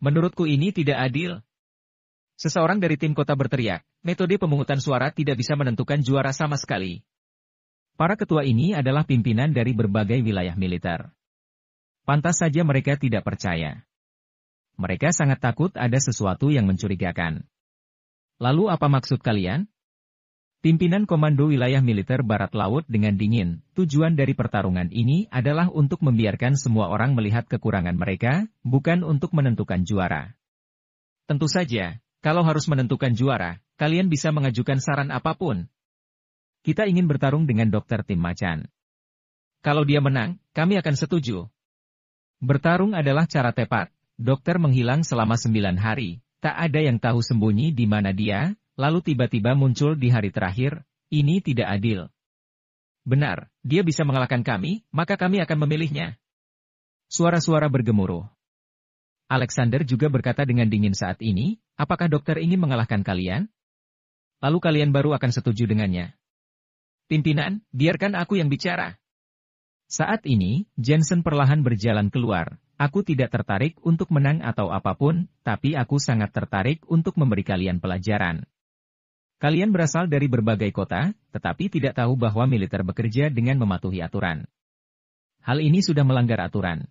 Menurutku ini tidak adil. Seseorang dari tim kota berteriak, metode pemungutan suara tidak bisa menentukan juara sama sekali. Para ketua ini adalah pimpinan dari berbagai wilayah militer. Pantas saja mereka tidak percaya. Mereka sangat takut ada sesuatu yang mencurigakan. Lalu apa maksud kalian? Pimpinan Komando Wilayah Militer Barat Laut dengan dingin, tujuan dari pertarungan ini adalah untuk membiarkan semua orang melihat kekurangan mereka, bukan untuk menentukan juara. Tentu saja, kalau harus menentukan juara, kalian bisa mengajukan saran apapun. Kita ingin bertarung dengan Dokter Tim Macan. Kalau dia menang, kami akan setuju. Bertarung adalah cara tepat. Dokter menghilang selama 9 hari, tak ada yang tahu sembunyi di mana dia, lalu tiba-tiba muncul di hari terakhir, ini tidak adil. Benar, dia bisa mengalahkan kami, maka kami akan memilihnya. Suara-suara bergemuruh. Alexander juga berkata dengan dingin saat ini, apakah dokter ingin mengalahkan kalian? Lalu kalian baru akan setuju dengannya. Pimpinan, biarkan aku yang bicara. Saat ini, Jensen perlahan berjalan keluar. Aku tidak tertarik untuk menang atau apapun, tapi aku sangat tertarik untuk memberi kalian pelajaran. Kalian berasal dari berbagai kota, tetapi tidak tahu bahwa militer bekerja dengan mematuhi aturan. Hal ini sudah melanggar aturan.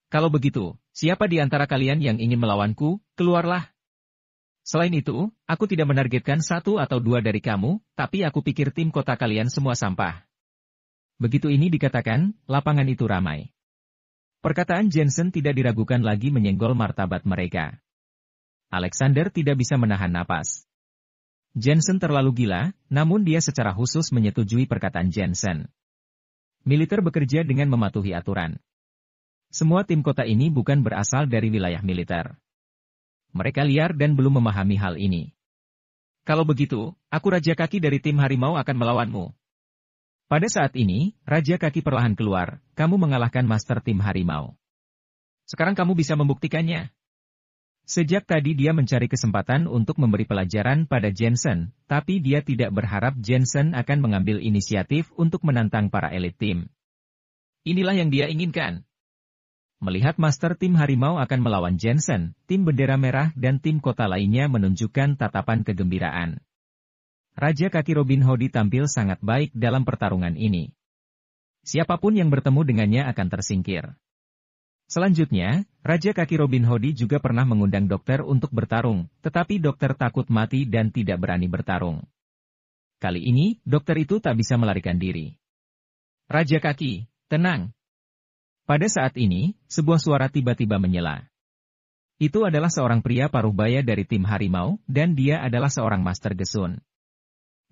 Kalau begitu, siapa di antara kalian yang ingin melawanku, keluarlah. Selain itu, aku tidak menargetkan 1 atau 2 dari kamu, tapi aku pikir tim kota kalian semua sampah. Begitu ini dikatakan, lapangan itu ramai. Perkataan Jensen tidak diragukan lagi menyenggol martabat mereka. Alexander tidak bisa menahan napas. Jensen terlalu gila, namun dia secara khusus menyetujui perkataan Jensen. Militer bekerja dengan mematuhi aturan. Semua tim kota ini bukan berasal dari wilayah militer. Mereka liar dan belum memahami hal ini. Kalau begitu, aku Raja Kaki dari tim Harimau akan melawanmu. Pada saat ini, Raja Kaki perlahan keluar, kamu mengalahkan Master Tim Harimau. Sekarang kamu bisa membuktikannya. Sejak tadi dia mencari kesempatan untuk memberi pelajaran pada Jensen, tapi dia tidak berharap Jensen akan mengambil inisiatif untuk menantang para elit tim. Inilah yang dia inginkan. Melihat Master Tim Harimau akan melawan Jensen, tim bendera merah dan tim kota lainnya menunjukkan tatapan kegembiraan. Raja Kaki Robin Hood tampil sangat baik dalam pertarungan ini. Siapapun yang bertemu dengannya akan tersingkir. Selanjutnya, Raja Kaki Robin Hood juga pernah mengundang dokter untuk bertarung, tetapi dokter takut mati dan tidak berani bertarung. Kali ini, dokter itu tak bisa melarikan diri. Raja Kaki, tenang. Pada saat ini, sebuah suara tiba-tiba menyela. Itu adalah seorang pria paruh baya dari tim Harimau, dan dia adalah seorang Master Gesun.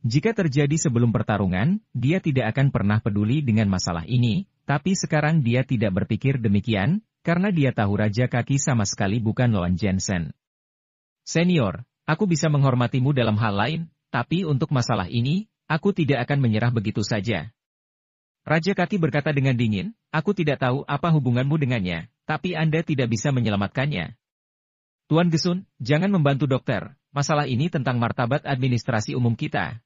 Jika terjadi sebelum pertarungan, dia tidak akan pernah peduli dengan masalah ini, tapi sekarang dia tidak berpikir demikian, karena dia tahu Raja Kaki sama sekali bukan lawan Jensen. Senior, aku bisa menghormatimu dalam hal lain, tapi untuk masalah ini, aku tidak akan menyerah begitu saja. Raja Kaki berkata dengan dingin, aku tidak tahu apa hubunganmu dengannya, tapi Anda tidak bisa menyelamatkannya. Tuan Gesun, jangan membantu dokter, masalah ini tentang martabat administrasi umum kita.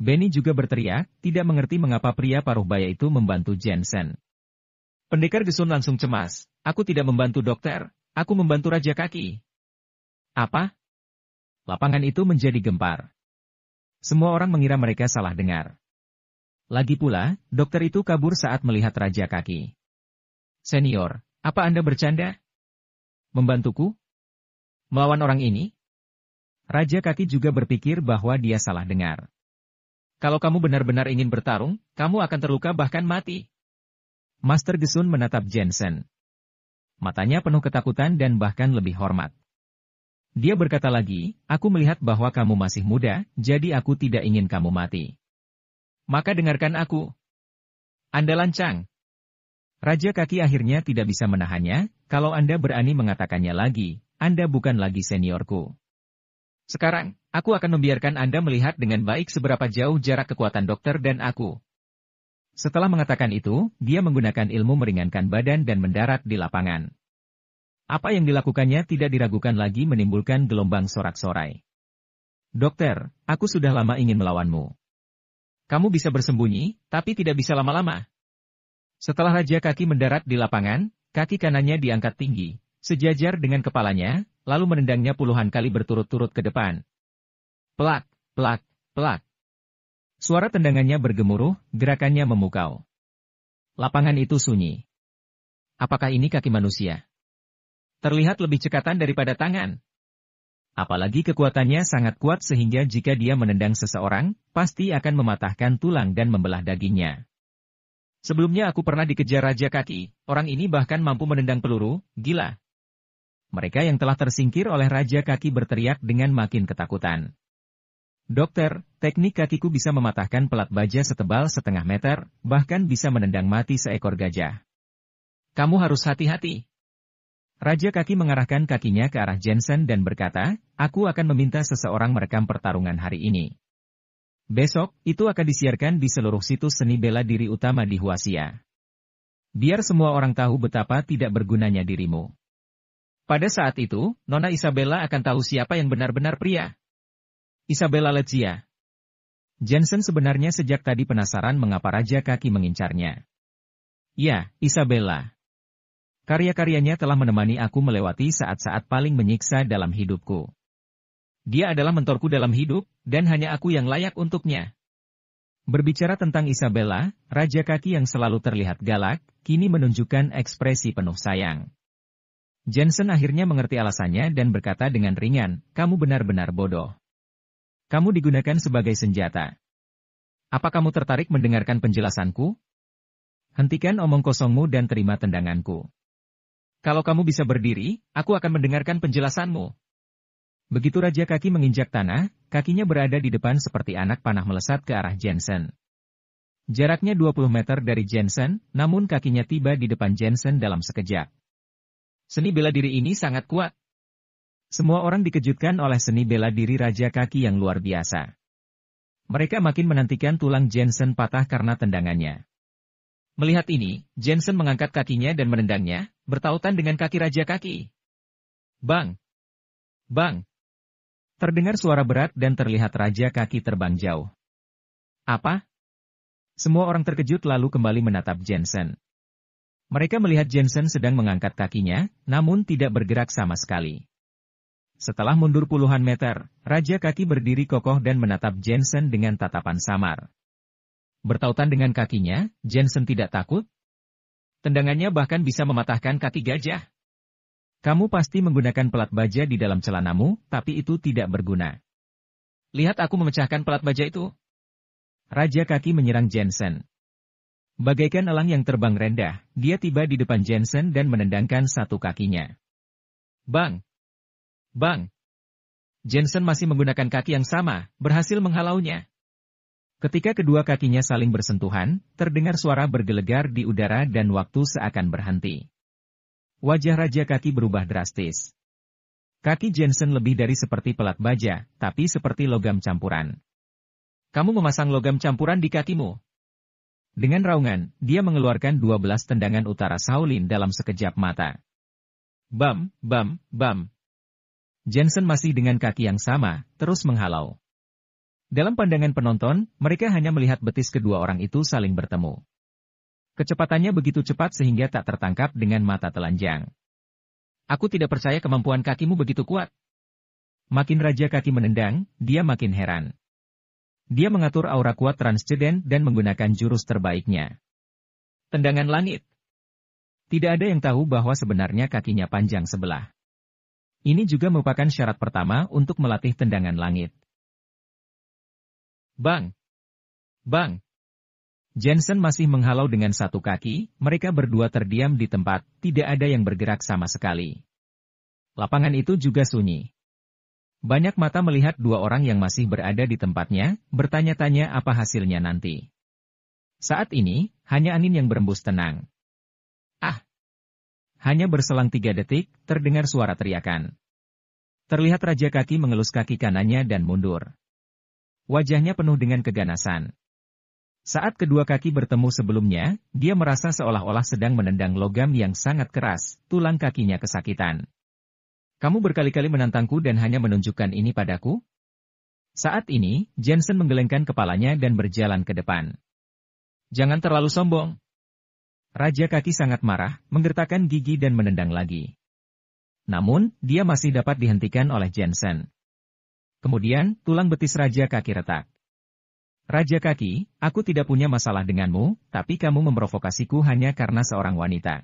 Benny juga berteriak, tidak mengerti mengapa pria paruh-baya itu membantu Jensen. Pendekar Gesun langsung cemas, aku tidak membantu dokter, aku membantu Raja Kaki. Apa? Lapangan itu menjadi gempar. Semua orang mengira mereka salah dengar. Lagi pula, dokter itu kabur saat melihat Raja Kaki. Senior, apa Anda bercanda? Membantuku? Melawan orang ini? Raja Kaki juga berpikir bahwa dia salah dengar. Kalau kamu benar-benar ingin bertarung, kamu akan terluka bahkan mati. Master Gesun menatap Jensen. Matanya penuh ketakutan dan bahkan lebih hormat. Dia berkata lagi, aku melihat bahwa kamu masih muda, jadi aku tidak ingin kamu mati. Maka dengarkan aku. Anda lancang. Raja Kaki akhirnya tidak bisa menahannya, kalau Anda berani mengatakannya lagi, Anda bukan lagi seniorku. Sekarang, aku akan membiarkan Anda melihat dengan baik seberapa jauh jarak kekuatan dokter dan aku. Setelah mengatakan itu, dia menggunakan ilmu meringankan badan dan mendarat di lapangan. Apa yang dilakukannya tidak diragukan lagi menimbulkan gelombang sorak-sorai. Dokter, aku sudah lama ingin melawanmu. Kamu bisa bersembunyi, tapi tidak bisa lama-lama. Setelah Raja Kaki mendarat di lapangan, kaki kanannya diangkat tinggi, sejajar dengan kepalanya, lalu menendangnya puluhan kali berturut-turut ke depan. Plak, plak, plak. Suara tendangannya bergemuruh, gerakannya memukau. Lapangan itu sunyi. Apakah ini kaki manusia? Terlihat lebih cekatan daripada tangan. Apalagi kekuatannya sangat kuat sehingga jika dia menendang seseorang, pasti akan mematahkan tulang dan membelah dagingnya. Sebelumnya aku pernah dikejar Raja Kaki, orang ini bahkan mampu menendang peluru, gila. Mereka yang telah tersingkir oleh Raja Kaki berteriak dengan makin ketakutan. Dokter, teknik kakiku bisa mematahkan pelat baja setebal setengah meter, bahkan bisa menendang mati seekor gajah. Kamu harus hati-hati. Raja Kaki mengarahkan kakinya ke arah Jensen dan berkata, aku akan meminta seseorang merekam pertarungan hari ini. Besok, itu akan disiarkan di seluruh situs seni bela diri utama di Huaxia. Biar semua orang tahu betapa tidak bergunanya dirimu. Pada saat itu, Nona Isabella akan tahu siapa yang benar-benar pria. Isabella Lezia. Jensen sebenarnya sejak tadi penasaran mengapa Raja Kaki mengincarnya. Ya, Isabella. Karya-karyanya telah menemani aku melewati saat-saat paling menyiksa dalam hidupku. Dia adalah mentorku dalam hidup, dan hanya aku yang layak untuknya. Berbicara tentang Isabella, Raja Kaki yang selalu terlihat galak, kini menunjukkan ekspresi penuh sayang. Jensen akhirnya mengerti alasannya dan berkata dengan ringan, kamu benar-benar bodoh. Kamu digunakan sebagai senjata. Apa kamu tertarik mendengarkan penjelasanku? Hentikan omong kosongmu dan terima tendanganku. Kalau kamu bisa berdiri, aku akan mendengarkan penjelasanmu. Begitu Raja Kaki menginjak tanah, kakinya berada di depan seperti anak panah melesat ke arah Jensen. Jaraknya 20 meter dari Jensen, namun kakinya tiba di depan Jensen dalam sekejap. Seni bela diri ini sangat kuat. Semua orang dikejutkan oleh seni bela diri Raja Kaki yang luar biasa. Mereka makin menantikan tulang Jensen patah karena tendangannya. Melihat ini, Jensen mengangkat kakinya dan menendangnya, bertautan dengan kaki Raja Kaki. Bang! Bang! Terdengar suara berat dan terlihat Raja Kaki terbang jauh. Apa? Semua orang terkejut lalu kembali menatap Jensen. Mereka melihat Jensen sedang mengangkat kakinya, namun tidak bergerak sama sekali. Setelah mundur puluhan meter, Raja Kaki berdiri kokoh dan menatap Jensen dengan tatapan samar. Bertautan dengan kakinya, Jensen tidak takut. Tendangannya bahkan bisa mematahkan kaki gajah. Kamu pasti menggunakan pelat baja di dalam celanamu, tapi itu tidak berguna. Lihat aku memecahkan pelat baja itu. Raja Kaki menyerang Jensen. Bagaikan elang yang terbang rendah, dia tiba di depan Jensen dan menendangkan satu kakinya. Bang! Bang! Jensen masih menggunakan kaki yang sama, berhasil menghalaunya. Ketika kedua kakinya saling bersentuhan, terdengar suara bergelegar di udara dan waktu seakan berhenti. Wajah Raja Kaki berubah drastis. Kaki Jensen lebih dari seperti pelat baja, tapi seperti logam campuran. Kamu memasang logam campuran di kakimu. Dengan raungan, dia mengeluarkan 12 tendangan utara Shaolin dalam sekejap mata. Bam, bam, bam. Jensen masih dengan kaki yang sama, terus menghalau. Dalam pandangan penonton, mereka hanya melihat betis kedua orang itu saling bertemu. Kecepatannya begitu cepat sehingga tak tertangkap dengan mata telanjang. Aku tidak percaya kemampuan kakimu begitu kuat. Makin Raja Kaki menendang, dia makin heran. Dia mengatur aura kuat transcendent dan menggunakan jurus terbaiknya. Tendangan langit. Tidak ada yang tahu bahwa sebenarnya kakinya panjang sebelah. Ini juga merupakan syarat pertama untuk melatih tendangan langit. Bang! Bang! Jensen masih menghalau dengan satu kaki, mereka berdua terdiam di tempat, tidak ada yang bergerak sama sekali. Lapangan itu juga sunyi. Banyak mata melihat dua orang yang masih berada di tempatnya, bertanya-tanya apa hasilnya nanti. Saat ini, hanya angin yang berembus tenang. Ah! Hanya berselang 3 detik, terdengar suara teriakan. Terlihat Raja Kaki mengelus kaki kanannya dan mundur. Wajahnya penuh dengan keganasan. Saat kedua kaki bertemu sebelumnya, dia merasa seolah-olah sedang menendang logam yang sangat keras, tulang kakinya kesakitan. Kamu berkali-kali menantangku dan hanya menunjukkan ini padaku? Saat ini, Jensen menggelengkan kepalanya dan berjalan ke depan. Jangan terlalu sombong. Raja Kaki sangat marah, menggertakkan gigi dan menendang lagi. Namun, dia masih dapat dihentikan oleh Jensen. Kemudian, tulang betis Raja Kaki retak. Raja Kaki, aku tidak punya masalah denganmu, tapi kamu memprovokasiku hanya karena seorang wanita.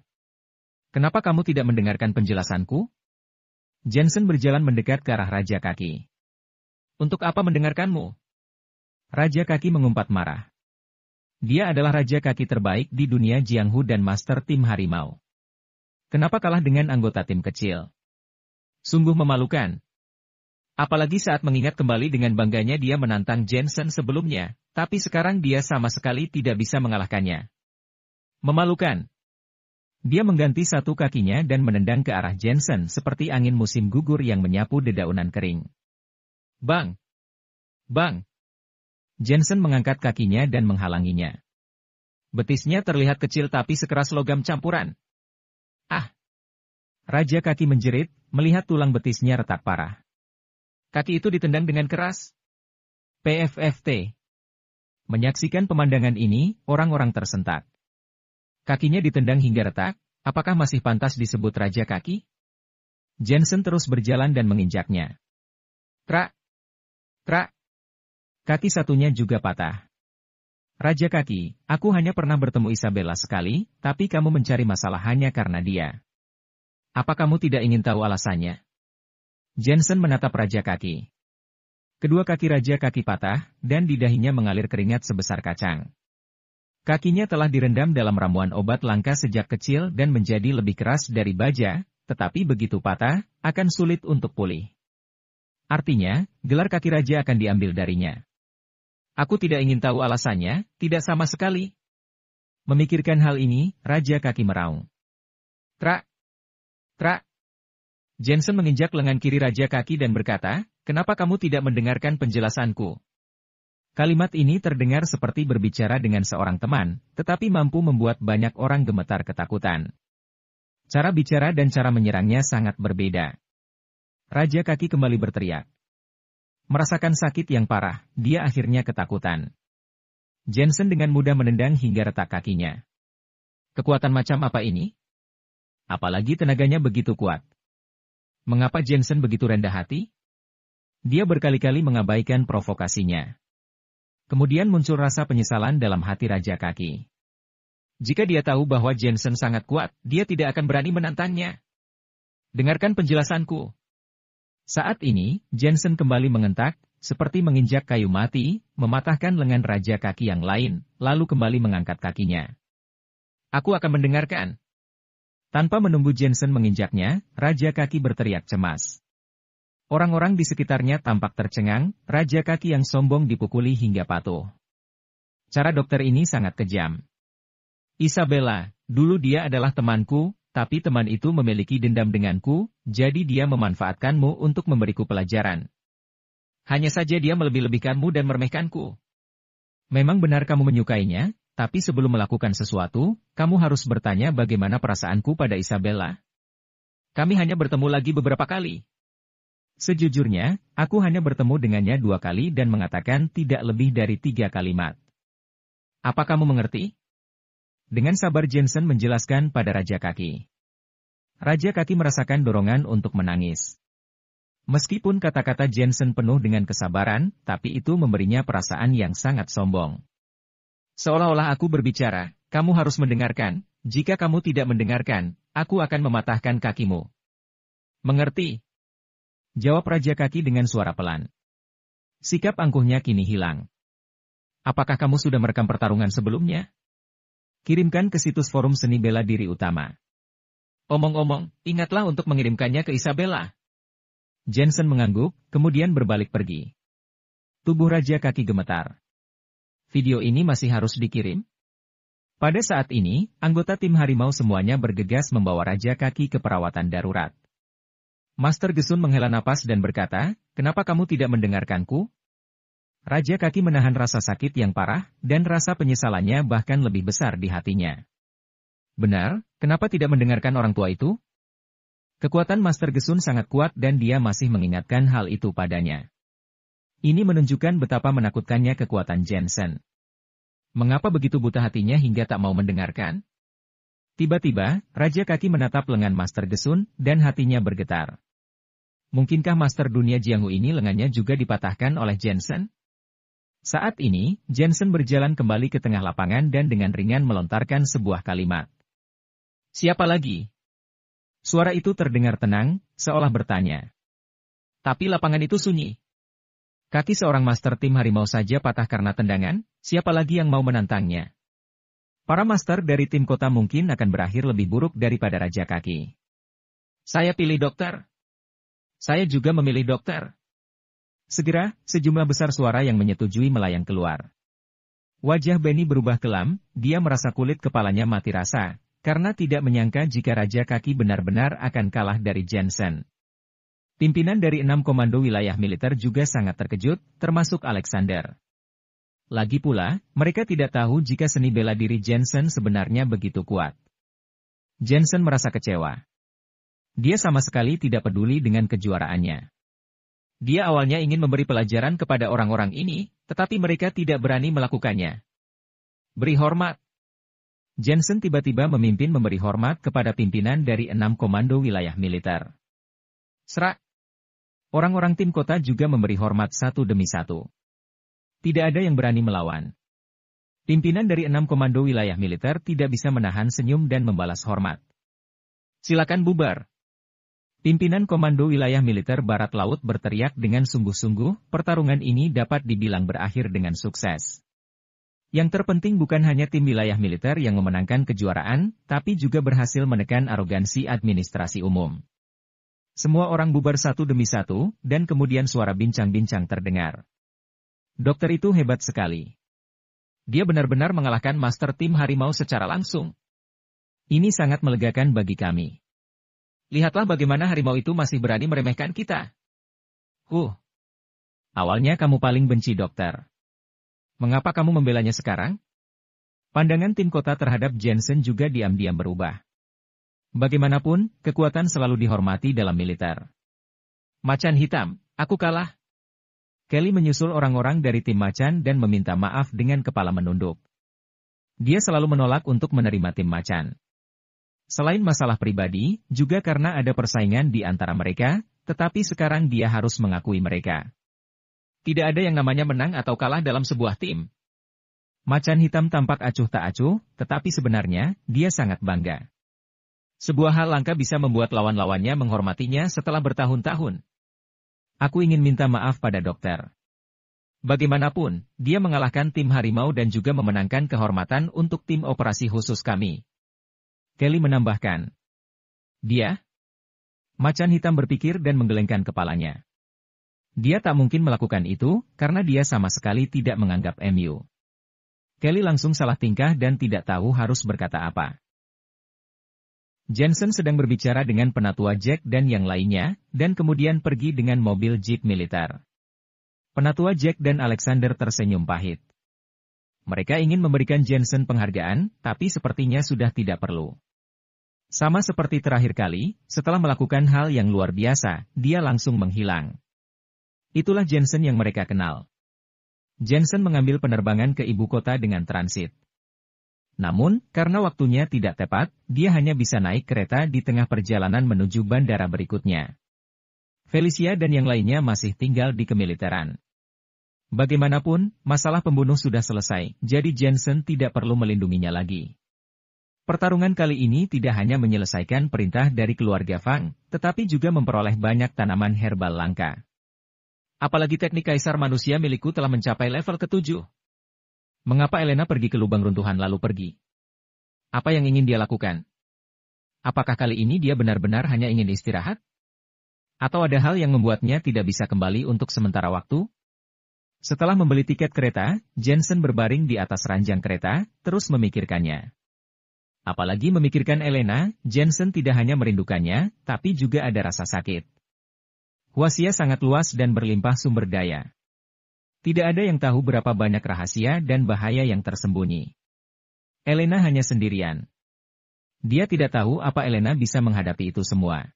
Kenapa kamu tidak mendengarkan penjelasanku? Jensen berjalan mendekat ke arah Raja Kaki. Untuk apa mendengarkanmu? Raja Kaki mengumpat marah. Dia adalah Raja Kaki terbaik di dunia Jianghu dan Master Tim Harimau. Kenapa kalah dengan anggota tim kecil? Sungguh memalukan. Apalagi saat mengingat kembali dengan bangganya dia menantang Jensen sebelumnya, tapi sekarang dia sama sekali tidak bisa mengalahkannya. Memalukan. Dia mengganti satu kakinya dan menendang ke arah Jensen seperti angin musim gugur yang menyapu dedaunan kering. Bang! Bang! Jensen mengangkat kakinya dan menghalanginya. Betisnya terlihat kecil tapi sekeras logam campuran. Ah! Raja Kaki menjerit, melihat tulang betisnya retak parah. Kaki itu ditendang dengan keras. PFFT. Menyaksikan pemandangan ini, orang-orang tersentak. Kakinya ditendang hingga retak, apakah masih pantas disebut Raja Kaki? Jensen terus berjalan dan menginjaknya. Trak! Trak! Kaki satunya juga patah. Raja Kaki, aku hanya pernah bertemu Isabella sekali, tapi kamu mencari masalah hanya karena dia. Apa kamu tidak ingin tahu alasannya? Jensen menatap Raja Kaki. Kedua kaki Raja Kaki patah, dan di dahinya mengalir keringat sebesar kacang. Kakinya telah direndam dalam ramuan obat langka sejak kecil dan menjadi lebih keras dari baja, tetapi begitu patah, akan sulit untuk pulih. Artinya, gelar kaki raja akan diambil darinya. Aku tidak ingin tahu alasannya, tidak sama sekali. Memikirkan hal ini, Raja Kaki meraung. Trak! Trak! Jensen menginjak lengan kiri Raja Kaki dan berkata, kenapa kamu tidak mendengarkan penjelasanku? Kalimat ini terdengar seperti berbicara dengan seorang teman, tetapi mampu membuat banyak orang gemetar ketakutan. Cara bicara dan cara menyerangnya sangat berbeda. Raja Kaki kembali berteriak. Merasakan sakit yang parah, dia akhirnya ketakutan. Jensen dengan mudah menendang hingga retak kakinya. Kekuatan macam apa ini? Apalagi tenaganya begitu kuat. Mengapa Jensen begitu rendah hati? Dia berkali-kali mengabaikan provokasinya. Kemudian muncul rasa penyesalan dalam hati Raja Kaki. Jika dia tahu bahwa Jensen sangat kuat, dia tidak akan berani menantangnya. Dengarkan penjelasanku. Saat ini, Jensen kembali mengentak, seperti menginjak kayu mati, mematahkan lengan Raja Kaki yang lain, lalu kembali mengangkat kakinya. Aku akan mendengarkan. Tanpa menunggu Jensen menginjaknya, Raja Kaki berteriak cemas. Orang-orang di sekitarnya tampak tercengang, Raja Kaki yang sombong dipukuli hingga patuh. Cara dokter ini sangat kejam. Isabella, dulu dia adalah temanku, tapi teman itu memiliki dendam denganku, jadi dia memanfaatkanmu untuk memberiku pelajaran. Hanya saja dia melebih-lebihkanmu dan meremehkanku. Memang benar kamu menyukainya, tapi sebelum melakukan sesuatu, kamu harus bertanya bagaimana perasaanku pada Isabella. Kami hanya bertemu lagi beberapa kali. Sejujurnya, aku hanya bertemu dengannya 2 kali dan mengatakan tidak lebih dari 3 kalimat. Apa kamu mengerti? Dengan sabar Jensen menjelaskan pada Raja Kaki. Raja Kaki merasakan dorongan untuk menangis. Meskipun kata-kata Jensen penuh dengan kesabaran, tapi itu memberinya perasaan yang sangat sombong. Seolah-olah aku berbicara, kamu harus mendengarkan, jika kamu tidak mendengarkan, aku akan mematahkan kakimu. Mengerti? Jawab Raja Kaki dengan suara pelan. Sikap angkuhnya kini hilang. Apakah kamu sudah merekam pertarungan sebelumnya? Kirimkan ke situs forum seni bela diri utama. Omong-omong, ingatlah untuk mengirimkannya ke Isabella. Jensen mengangguk, kemudian berbalik pergi. Tubuh Raja Kaki gemetar. Video ini masih harus dikirim? Pada saat ini, anggota tim harimau semuanya bergegas membawa Raja Kaki ke perawatan darurat. Master Gesun menghela napas dan berkata, kenapa kamu tidak mendengarkanku? Raja Kaki menahan rasa sakit yang parah, dan rasa penyesalannya bahkan lebih besar di hatinya. Benar, kenapa tidak mendengarkan orang tua itu? Kekuatan Master Gesun sangat kuat dan dia masih mengingatkan hal itu padanya. Ini menunjukkan betapa menakutkannya kekuatan Jensen. Mengapa begitu buta hatinya hingga tak mau mendengarkan? Tiba-tiba, Raja Kaki menatap lengan Master Gesun, dan hatinya bergetar. Mungkinkah Master Dunia Jianghu ini lengannya juga dipatahkan oleh Jensen? Saat ini, Jensen berjalan kembali ke tengah lapangan dan dengan ringan melontarkan sebuah kalimat. Siapa lagi? Suara itu terdengar tenang, seolah bertanya. Tapi lapangan itu sunyi. Kaki seorang master tim harimau saja patah karena tendangan, siapa lagi yang mau menantangnya? Para master dari tim kota mungkin akan berakhir lebih buruk daripada Raja Kaki. Saya pilih dokter. Saya juga memilih dokter. Segera, sejumlah besar suara yang menyetujui melayang keluar. Wajah Benny berubah kelam, dia merasa kulit kepalanya mati rasa, karena tidak menyangka jika Raja Kaki benar-benar akan kalah dari Jensen. Pimpinan dari 6 komando wilayah militer juga sangat terkejut, termasuk Alexander. Lagi pula, mereka tidak tahu jika seni bela diri Jensen sebenarnya begitu kuat. Jensen merasa kecewa. Dia sama sekali tidak peduli dengan kejuaraannya. Dia awalnya ingin memberi pelajaran kepada orang-orang ini, tetapi mereka tidak berani melakukannya. Beri hormat. Jensen tiba-tiba memimpin memberi hormat kepada pimpinan dari 6 komando wilayah militer. Serak. Orang-orang tim kota juga memberi hormat satu demi satu. Tidak ada yang berani melawan. Pimpinan dari 6 komando wilayah militer tidak bisa menahan senyum dan membalas hormat. Silakan bubar. Pimpinan Komando Wilayah Militer Barat Laut berteriak dengan sungguh-sungguh, pertarungan ini dapat dibilang berakhir dengan sukses. Yang terpenting bukan hanya tim wilayah militer yang memenangkan kejuaraan, tapi juga berhasil menekan arogansi administrasi umum. Semua orang bubar satu demi satu, dan kemudian suara bincang-bincang terdengar. Dokter itu hebat sekali. Dia benar-benar mengalahkan master tim harimau secara langsung. Ini sangat melegakan bagi kami. Lihatlah bagaimana harimau itu masih berani meremehkan kita. Awalnya kamu paling benci dokter. Mengapa kamu membelanya sekarang? Pandangan tim kota terhadap Jensen juga diam-diam berubah. Bagaimanapun, kekuatan selalu dihormati dalam militer. Macan hitam, aku kalah. Kelly menyusul orang-orang dari tim macan dan meminta maaf dengan kepala menunduk. Dia selalu menolak untuk menerima tim macan. Selain masalah pribadi, juga karena ada persaingan di antara mereka, tetapi sekarang dia harus mengakui mereka. Tidak ada yang namanya menang atau kalah dalam sebuah tim. Macan hitam tampak acuh tak acuh, tetapi sebenarnya, dia sangat bangga. Sebuah hal langka bisa membuat lawan-lawannya menghormatinya setelah bertahun-tahun. Aku ingin minta maaf pada dokter. Bagaimanapun, dia mengalahkan tim harimau dan juga memenangkan kehormatan untuk tim operasi khusus kami. Kelly menambahkan. Dia? Macan hitam berpikir dan menggelengkan kepalanya. Dia tak mungkin melakukan itu, karena dia sama sekali tidak menganggap MU. Kelly langsung salah tingkah dan tidak tahu harus berkata apa. Jensen sedang berbicara dengan penatua Jack dan yang lainnya, dan kemudian pergi dengan mobil jeep militer. Penatua Jack dan Alexander tersenyum pahit. Mereka ingin memberikan Jensen penghargaan, tapi sepertinya sudah tidak perlu. Sama seperti terakhir kali, setelah melakukan hal yang luar biasa, dia langsung menghilang. Itulah Jensen yang mereka kenal. Jensen mengambil penerbangan ke ibu kota dengan transit. Namun, karena waktunya tidak tepat, dia hanya bisa naik kereta di tengah perjalanan menuju bandara berikutnya. Felicia dan yang lainnya masih tinggal di kemiliteran. Bagaimanapun, masalah pembunuh sudah selesai, jadi Jensen tidak perlu melindunginya lagi. Pertarungan kali ini tidak hanya menyelesaikan perintah dari keluarga Fang, tetapi juga memperoleh banyak tanaman herbal langka. Apalagi teknik kaisar manusia milikku telah mencapai level ke-7. Mengapa Elena pergi ke lubang runtuhan lalu pergi? Apa yang ingin dia lakukan? Apakah kali ini dia benar-benar hanya ingin istirahat? Atau ada hal yang membuatnya tidak bisa kembali untuk sementara waktu? Setelah membeli tiket kereta, Jensen berbaring di atas ranjang kereta, terus memikirkannya. Apalagi memikirkan Elena, Jensen tidak hanya merindukannya, tapi juga ada rasa sakit. Huasia sangat luas dan berlimpah sumber daya. Tidak ada yang tahu berapa banyak rahasia dan bahaya yang tersembunyi. Elena hanya sendirian. Dia tidak tahu apa Elena bisa menghadapi itu semua.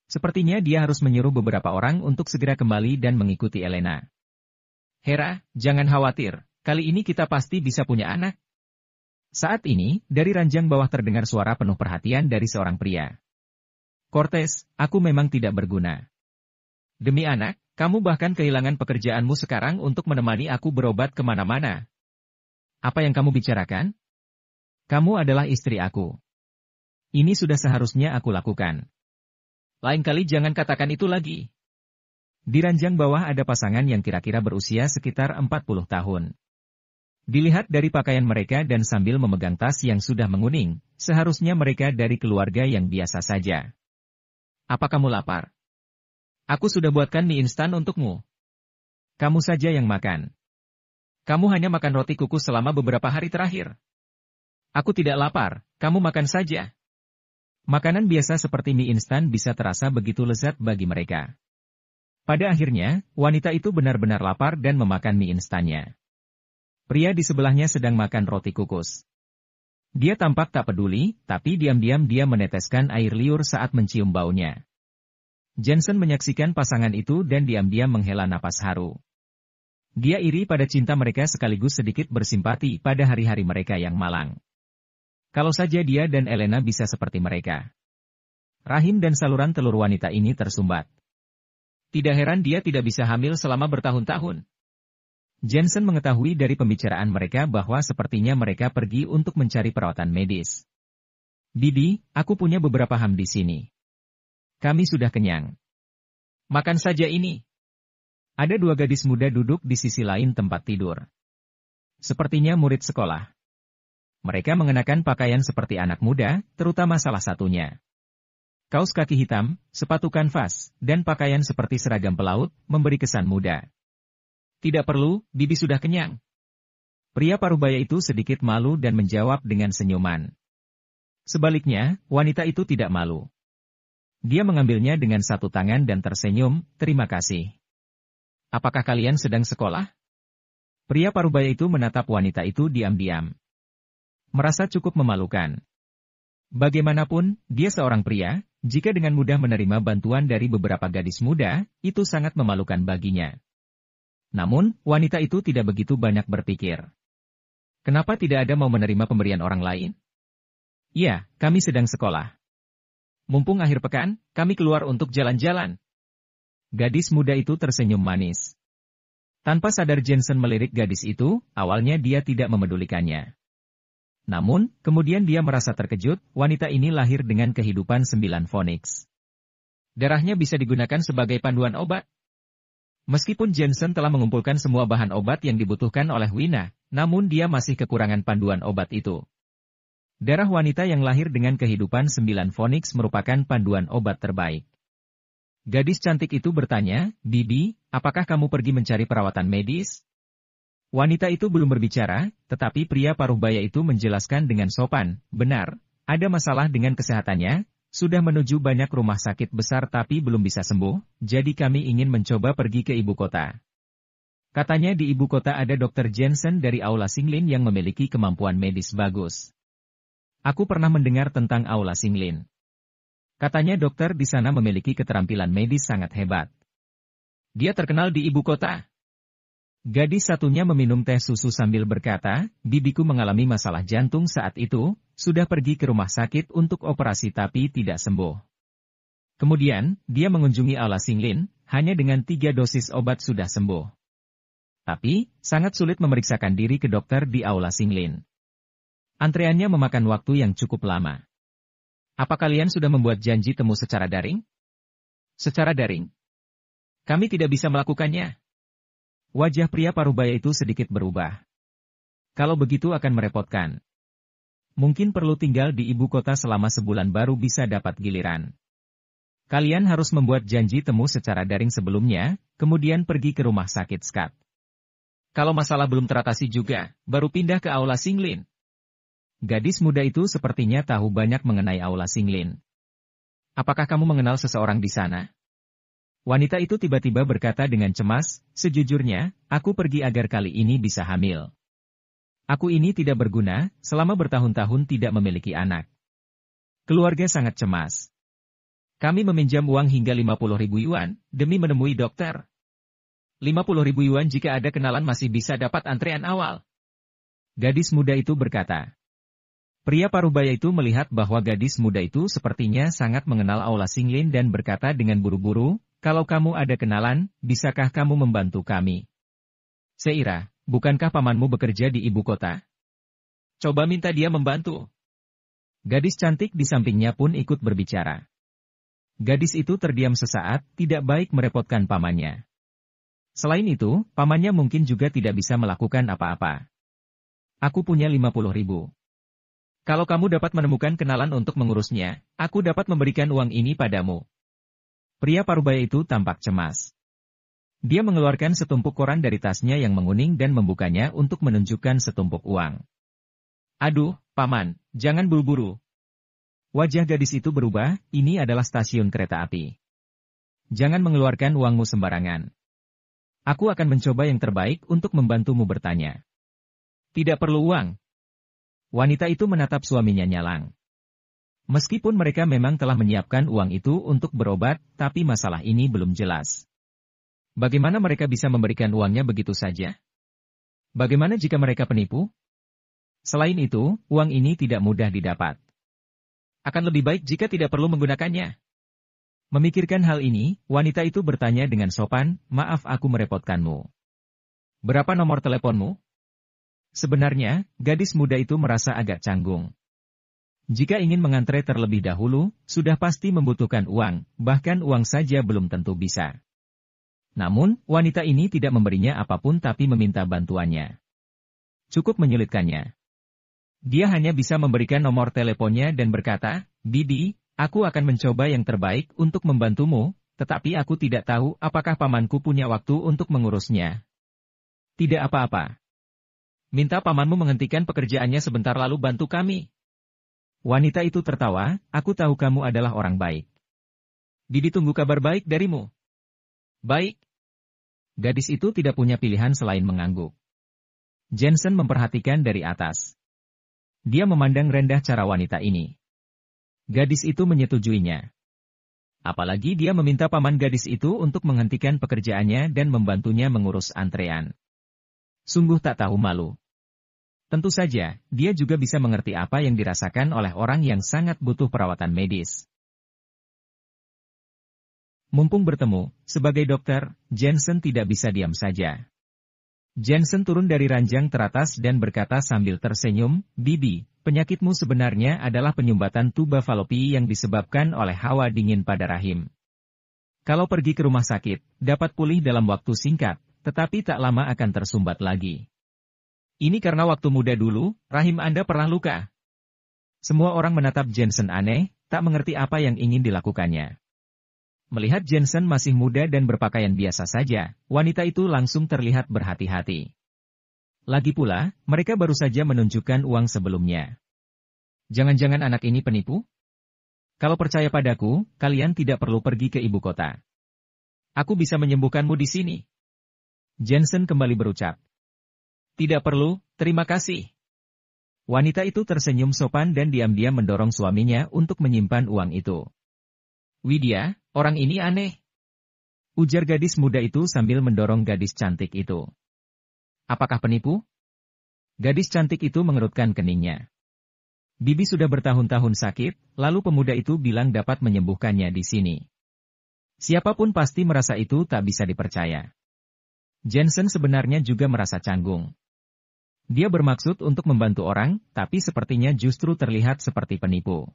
Sepertinya dia harus menyuruh beberapa orang untuk segera kembali dan mengikuti Elena. Hera, jangan khawatir, kali ini kita pasti bisa punya anak. Saat ini, dari ranjang bawah terdengar suara penuh perhatian dari seorang pria. Cortez, aku memang tidak berguna. Demi anak, kamu bahkan kehilangan pekerjaanmu sekarang untuk menemani aku berobat kemana-mana. Apa yang kamu bicarakan? Kamu adalah istri aku. Ini sudah seharusnya aku lakukan. Lain kali jangan katakan itu lagi. Di ranjang bawah ada pasangan yang kira-kira berusia sekitar 40 tahun. Dilihat dari pakaian mereka dan sambil memegang tas yang sudah menguning, seharusnya mereka dari keluarga yang biasa saja. Apa kamu lapar? Aku sudah buatkan mie instan untukmu. Kamu saja yang makan. Kamu hanya makan roti kukus selama beberapa hari terakhir. Aku tidak lapar, kamu makan saja. Makanan biasa seperti mie instan bisa terasa begitu lezat bagi mereka. Pada akhirnya, wanita itu benar-benar lapar dan memakan mie instannya. Pria di sebelahnya sedang makan roti kukus. Dia tampak tak peduli, tapi diam-diam dia meneteskan air liur saat mencium baunya. Jensen menyaksikan pasangan itu dan diam-diam menghela napas haru. Dia iri pada cinta mereka sekaligus sedikit bersimpati pada hari-hari mereka yang malang. Kalau saja dia dan Elena bisa seperti mereka. Rahim dan saluran telur wanita ini tersumbat. Tidak heran dia tidak bisa hamil selama bertahun-tahun. Jensen mengetahui dari pembicaraan mereka bahwa sepertinya mereka pergi untuk mencari perawatan medis. Bibi, aku punya beberapa ham di sini. Kami sudah kenyang. Makan saja ini. Ada dua gadis muda duduk di sisi lain tempat tidur. Sepertinya murid sekolah. Mereka mengenakan pakaian seperti anak muda, terutama salah satunya. Kaos kaki hitam, sepatu kanvas, dan pakaian seperti seragam pelaut, memberi kesan muda. Tidak perlu, Bibi sudah kenyang. Pria parubaya itu sedikit malu dan menjawab dengan senyuman. Sebaliknya, wanita itu tidak malu. Dia mengambilnya dengan satu tangan dan tersenyum, terima kasih. Apakah kalian sedang sekolah? Pria parubaya itu menatap wanita itu diam-diam. Merasa cukup memalukan. Bagaimanapun, dia seorang pria, jika dengan mudah menerima bantuan dari beberapa gadis muda, itu sangat memalukan baginya. Namun, wanita itu tidak begitu banyak berpikir. Kenapa tidak ada mau menerima pemberian orang lain? Ya, kami sedang sekolah. Mumpung akhir pekan, kami keluar untuk jalan-jalan. Gadis muda itu tersenyum manis. Tanpa sadar Jensen melirik gadis itu, awalnya dia tidak memedulikannya. Namun, kemudian dia merasa terkejut, wanita ini lahir dengan kehidupan 9 Phoenix. Darahnya bisa digunakan sebagai panduan obat. Meskipun Jensen telah mengumpulkan semua bahan obat yang dibutuhkan oleh Wina, namun dia masih kekurangan panduan obat itu. Darah wanita yang lahir dengan kehidupan 9 Phoenix merupakan panduan obat terbaik. Gadis cantik itu bertanya, Bibi, apakah kamu pergi mencari perawatan medis? Wanita itu belum berbicara, tetapi pria parubaya itu menjelaskan dengan sopan, benar, ada masalah dengan kesehatannya, sudah menuju banyak rumah sakit besar tapi belum bisa sembuh, jadi kami ingin mencoba pergi ke ibu kota. Katanya di ibu kota ada Dr. Jensen dari Aula Singlin yang memiliki kemampuan medis bagus. Aku pernah mendengar tentang Aula Singlin. Katanya dokter di sana memiliki keterampilan medis sangat hebat. Dia terkenal di ibu kota. Gadis satunya meminum teh susu sambil berkata, bibiku mengalami masalah jantung saat itu, sudah pergi ke rumah sakit untuk operasi tapi tidak sembuh. Kemudian, dia mengunjungi Aula Singlin, hanya dengan 3 dosis obat sudah sembuh. Tapi, sangat sulit memeriksakan diri ke dokter di Aula Singlin. Antreannya memakan waktu yang cukup lama. Apa kalian sudah membuat janji temu secara daring? Secara daring? Kami tidak bisa melakukannya. Wajah pria parubaya itu sedikit berubah. Kalau begitu akan merepotkan. Mungkin perlu tinggal di ibu kota selama sebulan baru bisa dapat giliran. Kalian harus membuat janji temu secara daring sebelumnya, kemudian pergi ke rumah sakit Skat. Kalau masalah belum teratasi juga, baru pindah ke Aula Singlin. Gadis muda itu sepertinya tahu banyak mengenai Aula Singlin. Apakah kamu mengenal seseorang di sana? Wanita itu tiba-tiba berkata dengan cemas, sejujurnya, aku pergi agar kali ini bisa hamil. Aku ini tidak berguna, selama bertahun-tahun tidak memiliki anak. Keluarga sangat cemas. Kami meminjam uang hingga 50.000 yuan, demi menemui dokter. 50.000 yuan jika ada kenalan masih bisa dapat antrean awal. Gadis muda itu berkata. Pria parubaya itu melihat bahwa gadis muda itu sepertinya sangat mengenal Aula Xinglin dan berkata dengan buru-buru, "Kalau kamu ada kenalan, bisakah kamu membantu kami?" "Seira, bukankah pamanmu bekerja di ibu kota? Coba minta dia membantu." Gadis cantik di sampingnya pun ikut berbicara. Gadis itu terdiam sesaat, tidak baik merepotkan pamannya. Selain itu, pamannya mungkin juga tidak bisa melakukan apa-apa. "Aku punya 50.000. Kalau kamu dapat menemukan kenalan untuk mengurusnya, aku dapat memberikan uang ini padamu." Pria parubaya itu tampak cemas. Dia mengeluarkan setumpuk koran dari tasnya yang menguning dan membukanya untuk menunjukkan setumpuk uang. "Aduh, paman, jangan buru-buru." Wajah gadis itu berubah, "Ini adalah stasiun kereta api. Jangan mengeluarkan uangmu sembarangan. Aku akan mencoba yang terbaik untuk membantumu bertanya." "Tidak perlu uang." Wanita itu menatap suaminya nyalang. Meskipun mereka memang telah menyiapkan uang itu untuk berobat, tapi masalah ini belum jelas. Bagaimana mereka bisa memberikan uangnya begitu saja? Bagaimana jika mereka penipu? Selain itu, uang ini tidak mudah didapat. Akan lebih baik jika tidak perlu menggunakannya. Memikirkan hal ini, wanita itu bertanya dengan sopan, "Maaf aku merepotkanmu. Berapa nomor teleponmu?" Sebenarnya, gadis muda itu merasa agak canggung. Jika ingin mengantre terlebih dahulu, sudah pasti membutuhkan uang, bahkan uang saja belum tentu bisa. Namun, wanita ini tidak memberinya apapun tapi meminta bantuannya. Cukup menyulitkannya. Dia hanya bisa memberikan nomor teleponnya dan berkata, "Bibi, aku akan mencoba yang terbaik untuk membantumu, tetapi aku tidak tahu apakah pamanku punya waktu untuk mengurusnya." "Tidak apa-apa. Minta pamanmu menghentikan pekerjaannya sebentar lalu bantu kami." Wanita itu tertawa, "Aku tahu kamu adalah orang baik. Bibi tunggu kabar baik darimu." "Baik." Gadis itu tidak punya pilihan selain mengangguk. Jensen memperhatikan dari atas. Dia memandang rendah cara wanita ini. Gadis itu menyetujuinya. Apalagi dia meminta paman gadis itu untuk menghentikan pekerjaannya dan membantunya mengurus antrean. Sungguh tak tahu malu. Tentu saja, dia juga bisa mengerti apa yang dirasakan oleh orang yang sangat butuh perawatan medis. Mumpung bertemu, sebagai dokter, Jensen tidak bisa diam saja. Jensen turun dari ranjang teratas dan berkata sambil tersenyum, "Bibi, penyakitmu sebenarnya adalah penyumbatan tuba falopi yang disebabkan oleh hawa dingin pada rahim. Kalau pergi ke rumah sakit, dapat pulih dalam waktu singkat, tetapi tak lama akan tersumbat lagi. Ini karena waktu muda dulu, rahim Anda pernah luka." Semua orang menatap Jensen aneh, tak mengerti apa yang ingin dilakukannya. Melihat Jensen masih muda dan berpakaian biasa saja, wanita itu langsung terlihat berhati-hati. Lagi pula, mereka baru saja menunjukkan uang sebelumnya. Jangan-jangan anak ini penipu? Kalau percaya padaku, kalian tidak perlu pergi ke ibu kota. Aku bisa menyembuhkanmu di sini. Jensen kembali berucap. Tidak perlu, terima kasih. Wanita itu tersenyum sopan dan diam-diam mendorong suaminya untuk menyimpan uang itu. Widya, orang ini aneh. Ujar gadis muda itu sambil mendorong gadis cantik itu. Apakah penipu? Gadis cantik itu mengerutkan keningnya. Bibi sudah bertahun-tahun sakit, lalu pemuda itu bilang dapat menyembuhkannya di sini. Siapapun pasti merasa itu tak bisa dipercaya. Jensen sebenarnya juga merasa canggung. Dia bermaksud untuk membantu orang, tapi sepertinya justru terlihat seperti penipu.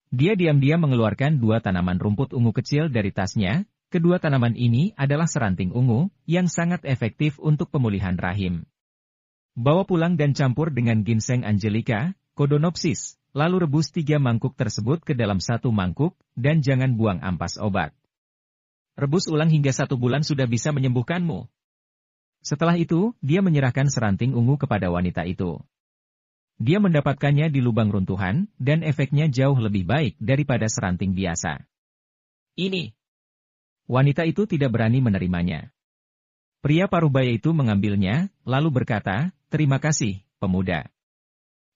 Dia diam-diam mengeluarkan 2 tanaman rumput ungu kecil dari tasnya. Kedua tanaman ini adalah seranting ungu, yang sangat efektif untuk pemulihan rahim. Bawa pulang dan campur dengan ginseng angelica, Codonopsis, lalu rebus 3 mangkuk tersebut ke dalam 1 mangkuk, dan jangan buang ampas obat. Rebus ulang hingga 1 bulan sudah bisa menyembuhkanmu. Setelah itu, dia menyerahkan seranting ungu kepada wanita itu. Dia mendapatkannya di lubang runtuhan, dan efeknya jauh lebih baik daripada seranting biasa. Ini. Wanita itu tidak berani menerimanya. Pria parubaya itu mengambilnya, lalu berkata, "Terima kasih, pemuda.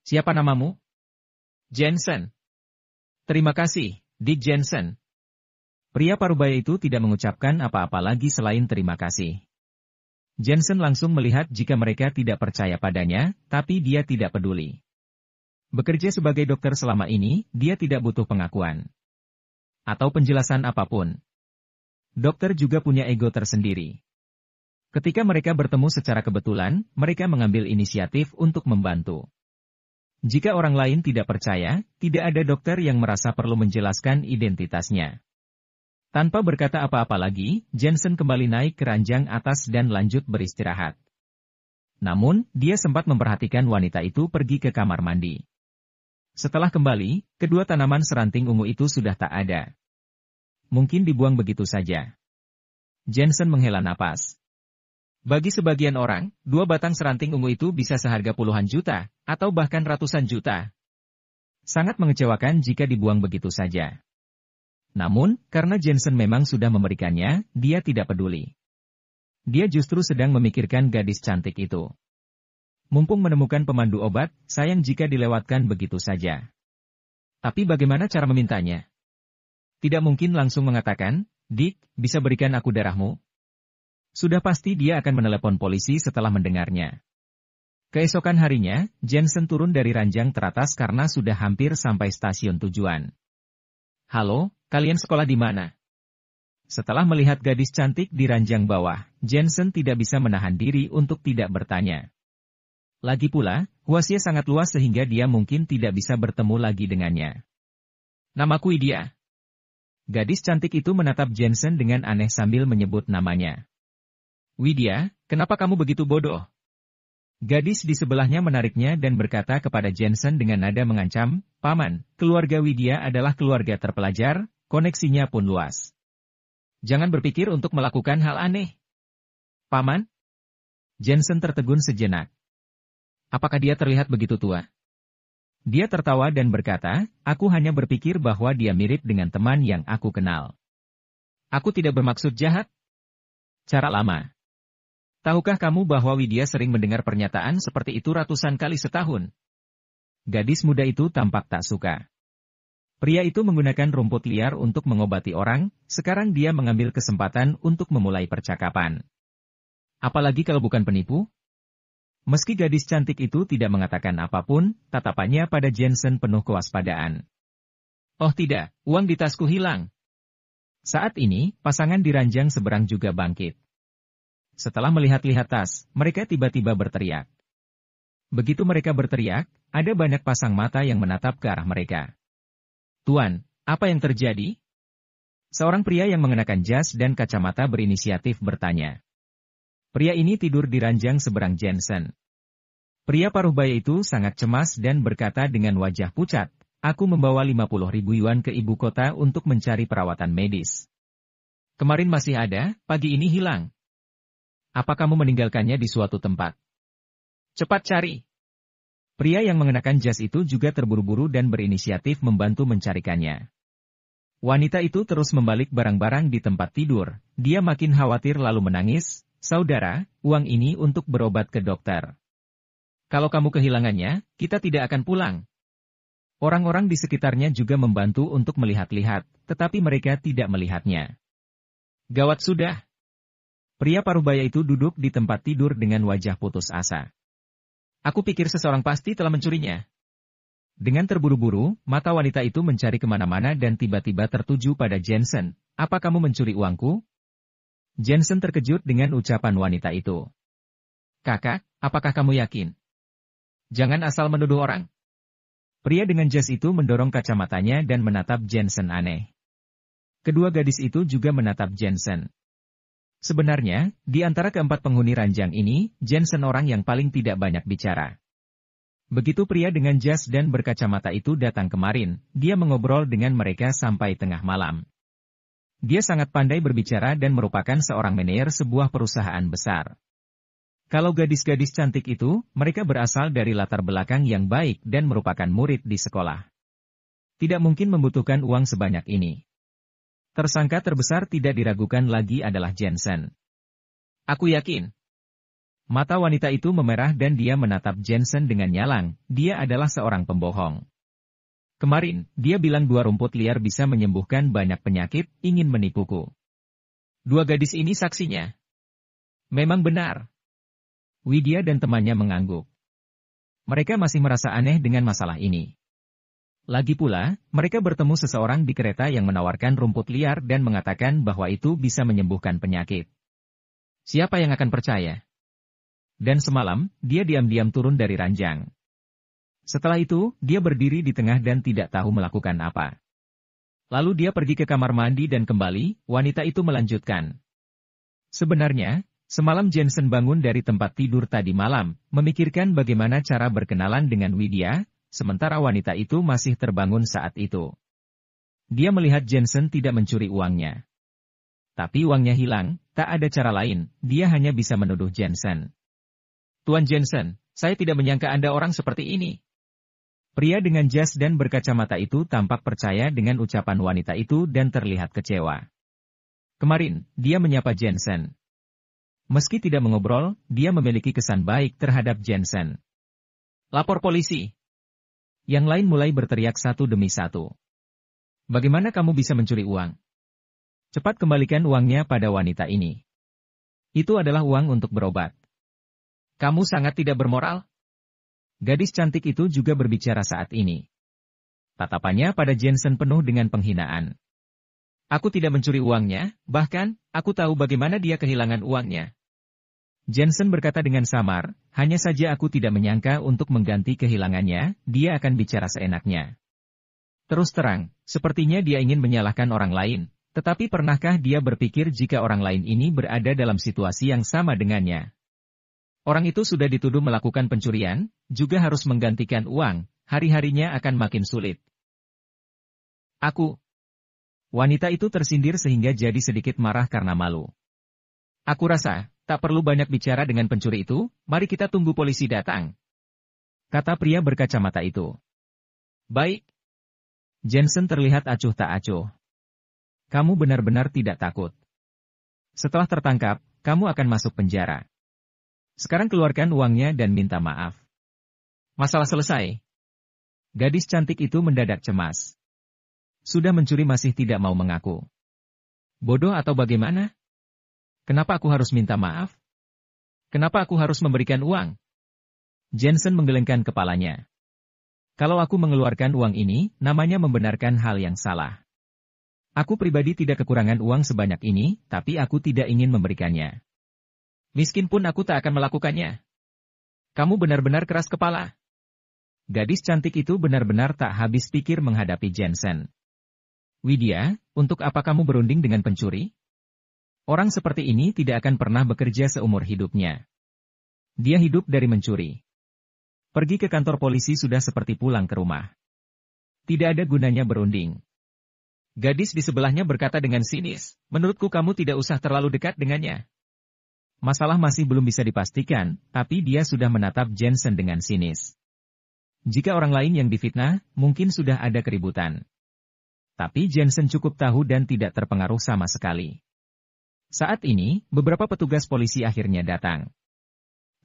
Siapa namamu?" Jensen. Terima kasih, Dick Jensen. Pria parubaya itu tidak mengucapkan apa-apa lagi selain terima kasih. Jensen langsung melihat jika mereka tidak percaya padanya, tapi dia tidak peduli. Bekerja sebagai dokter selama ini, dia tidak butuh pengakuan atau penjelasan apapun. Dokter juga punya ego tersendiri. Ketika mereka bertemu secara kebetulan, mereka mengambil inisiatif untuk membantu. Jika orang lain tidak percaya, tidak ada dokter yang merasa perlu menjelaskan identitasnya. Tanpa berkata apa-apa lagi, Jensen kembali naik ke ranjang atas dan lanjut beristirahat. Namun, dia sempat memperhatikan wanita itu pergi ke kamar mandi. Setelah kembali, kedua tanaman seranting ungu itu sudah tak ada. Mungkin dibuang begitu saja. Jensen menghela napas. Bagi sebagian orang, 2 batang seranting ungu itu bisa seharga puluhan juta, atau bahkan ratusan juta. Sangat mengecewakan jika dibuang begitu saja. Namun, karena Jensen memang sudah memberikannya, dia tidak peduli. Dia justru sedang memikirkan gadis cantik itu. Mumpung menemukan pemandu obat, sayang jika dilewatkan begitu saja. Tapi bagaimana cara memintanya? Tidak mungkin langsung mengatakan, "Dick, bisa berikan aku darahmu?" Sudah pasti dia akan menelepon polisi setelah mendengarnya. Keesokan harinya, Jensen turun dari ranjang teratas karena sudah hampir sampai stasiun tujuan. "Halo, kalian sekolah di mana?" Setelah melihat gadis cantik di ranjang bawah, Jensen tidak bisa menahan diri untuk tidak bertanya. Lagi pula, Huasia sangat luas sehingga dia mungkin tidak bisa bertemu lagi dengannya. "Namaku Widya." Gadis cantik itu menatap Jensen dengan aneh sambil menyebut namanya. "Widya, kenapa kamu begitu bodoh?" Gadis di sebelahnya menariknya dan berkata kepada Jensen dengan nada mengancam, "Paman, keluarga Widya adalah keluarga terpelajar, koneksinya pun luas. Jangan berpikir untuk melakukan hal aneh." "Paman?" Jensen tertegun sejenak. Apakah dia terlihat begitu tua? Dia tertawa dan berkata, "Aku hanya berpikir bahwa dia mirip dengan teman yang aku kenal. Aku tidak bermaksud jahat." Cara lama. Tahukah kamu bahwa Widya sering mendengar pernyataan seperti itu ratusan kali setahun? Gadis muda itu tampak tak suka. Pria itu menggunakan rumput liar untuk mengobati orang, sekarang dia mengambil kesempatan untuk memulai percakapan. Apalagi kalau bukan penipu? Meski gadis cantik itu tidak mengatakan apapun, tatapannya pada Jensen penuh kewaspadaan. "Oh tidak, uang di tasku hilang." Saat ini, pasangan di ranjang seberang juga bangkit. Setelah melihat-lihat tas, mereka tiba-tiba berteriak. Begitu mereka berteriak, ada banyak pasang mata yang menatap ke arah mereka. "Tuan, apa yang terjadi?" Seorang pria yang mengenakan jas dan kacamata berinisiatif bertanya. Pria ini tidur di ranjang seberang Jensen. Pria paruh baya itu sangat cemas dan berkata dengan wajah pucat, "Aku membawa 50.000 yuan ke ibu kota untuk mencari perawatan medis. Kemarin masih ada, pagi ini hilang. Apa kamu meninggalkannya di suatu tempat? Cepat cari." Pria yang mengenakan jas itu juga terburu-buru dan berinisiatif membantu mencarikannya. Wanita itu terus membalik barang-barang di tempat tidur. Dia makin khawatir lalu menangis, "Saudara, uang ini untuk berobat ke dokter. Kalau kamu kehilangannya, kita tidak akan pulang." Orang-orang di sekitarnya juga membantu untuk melihat-lihat, tetapi mereka tidak melihatnya. Gawat sudah. Pria paruh-baya itu duduk di tempat tidur dengan wajah putus asa. "Aku pikir seseorang pasti telah mencurinya." Dengan terburu-buru, mata wanita itu mencari kemana-mana dan tiba-tiba tertuju pada Jensen. "Apa kamu mencuri uangku?" Jensen terkejut dengan ucapan wanita itu. "Kakak, apakah kamu yakin? Jangan asal menuduh orang." Pria dengan jas itu mendorong kacamatanya dan menatap Jensen aneh. Kedua gadis itu juga menatap Jensen. Sebenarnya, di antara keempat penghuni ranjang ini, Jensen orang yang paling tidak banyak bicara. Begitu pria dengan jas dan berkacamata itu datang kemarin, dia mengobrol dengan mereka sampai tengah malam. Dia sangat pandai berbicara dan merupakan seorang manajer sebuah perusahaan besar. Kalau gadis-gadis cantik itu, mereka berasal dari latar belakang yang baik dan merupakan murid di sekolah. Tidak mungkin membutuhkan uang sebanyak ini. Tersangka terbesar tidak diragukan lagi adalah Jensen. "Aku yakin." Mata wanita itu memerah dan dia menatap Jensen dengan nyalang, dia adalah seorang pembohong. Kemarin, dia bilang 2 rumput liar bisa menyembuhkan banyak penyakit, ingin menipuku. 2 gadis ini saksinya. Memang benar. Widya dan temannya mengangguk. Mereka masih merasa aneh dengan masalah ini. Lagi pula, mereka bertemu seseorang di kereta yang menawarkan rumput liar dan mengatakan bahwa itu bisa menyembuhkan penyakit. Siapa yang akan percaya? Dan semalam, dia diam-diam turun dari ranjang. Setelah itu, dia berdiri di tengah dan tidak tahu melakukan apa. Lalu dia pergi ke kamar mandi dan kembali, wanita itu melanjutkan. Sebenarnya, semalam Jensen bangun dari tempat tidur tadi malam, memikirkan bagaimana cara berkenalan dengan Widya, sementara wanita itu masih terbangun saat itu. Dia melihat Jensen tidak mencuri uangnya. Tapi uangnya hilang, tak ada cara lain, dia hanya bisa menuduh Jensen. Tuan Jensen, saya tidak menyangka Anda orang seperti ini. Pria dengan jas dan berkacamata itu tampak percaya dengan ucapan wanita itu dan terlihat kecewa. Kemarin, dia menyapa Jensen. Meski tidak mengobrol, dia memiliki kesan baik terhadap Jensen. Lapor polisi. Yang lain mulai berteriak satu demi satu. Bagaimana kamu bisa mencuri uang? Cepat kembalikan uangnya pada wanita ini. Itu adalah uang untuk berobat. Kamu sangat tidak bermoral. Gadis cantik itu juga berbicara saat ini. Tatapannya pada Jensen penuh dengan penghinaan. Aku tidak mencuri uangnya, bahkan, aku tahu bagaimana dia kehilangan uangnya. Jensen berkata dengan samar, hanya saja aku tidak menyangka untuk mengganti kehilangannya, dia akan bicara seenaknya. Terus terang, sepertinya dia ingin menyalahkan orang lain, tetapi pernahkah dia berpikir jika orang lain ini berada dalam situasi yang sama dengannya? Orang itu sudah dituduh melakukan pencurian, juga harus menggantikan uang, hari-harinya akan makin sulit. Wanita itu tersindir sehingga jadi sedikit marah karena malu. Aku rasa, tak perlu banyak bicara dengan pencuri itu, mari kita tunggu polisi datang. Kata pria berkacamata itu. Baik. Jensen terlihat acuh tak acuh. Kamu benar-benar tidak takut. Setelah tertangkap, kamu akan masuk penjara. Sekarang keluarkan uangnya dan minta maaf. Masalah selesai. Gadis cantik itu mendadak cemas. Sudah mencuri masih tidak mau mengaku. Bodoh atau bagaimana? Kenapa aku harus minta maaf? Kenapa aku harus memberikan uang? Jensen menggelengkan kepalanya. Kalau aku mengeluarkan uang ini, namanya membenarkan hal yang salah. Aku pribadi tidak kekurangan uang sebanyak ini, tapi aku tidak ingin memberikannya. Miskin pun aku tak akan melakukannya. Kamu benar-benar keras kepala. Gadis cantik itu benar-benar tak habis pikir menghadapi Jensen. Widya, untuk apa kamu berunding dengan pencuri? Orang seperti ini tidak akan pernah bekerja seumur hidupnya. Dia hidup dari mencuri. Pergi ke kantor polisi sudah seperti pulang ke rumah. Tidak ada gunanya berunding. Gadis di sebelahnya berkata dengan sinis, menurutku kamu tidak usah terlalu dekat dengannya. Masalah masih belum bisa dipastikan, tapi dia sudah menatap Jensen dengan sinis. Jika orang lain yang difitnah, mungkin sudah ada keributan. Tapi Jensen cukup tahu dan tidak terpengaruh sama sekali. Saat ini, beberapa petugas polisi akhirnya datang.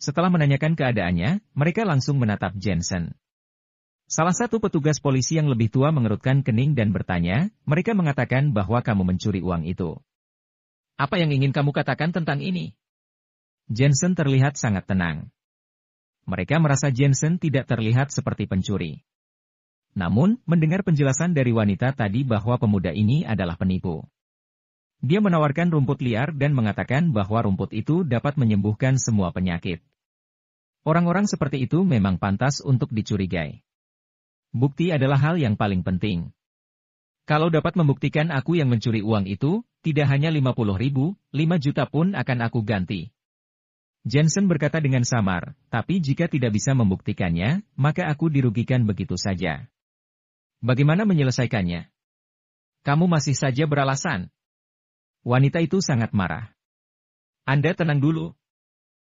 Setelah menanyakan keadaannya, mereka langsung menatap Jensen. Salah satu petugas polisi yang lebih tua mengerutkan kening dan bertanya, mereka mengatakan bahwa kamu mencuri uang itu. Apa yang ingin kamu katakan tentang ini? Jensen terlihat sangat tenang. Mereka merasa Jensen tidak terlihat seperti pencuri. Namun, mendengar penjelasan dari wanita tadi bahwa pemuda ini adalah penipu. Dia menawarkan rumput liar dan mengatakan bahwa rumput itu dapat menyembuhkan semua penyakit. Orang-orang seperti itu memang pantas untuk dicurigai. Bukti adalah hal yang paling penting. Kalau dapat membuktikan aku yang mencuri uang itu, tidak hanya 50.000, 5 juta pun akan aku ganti. Jensen berkata dengan samar, tapi jika tidak bisa membuktikannya, maka aku dirugikan begitu saja. Bagaimana menyelesaikannya? Kamu masih saja beralasan. Wanita itu sangat marah. Anda tenang dulu.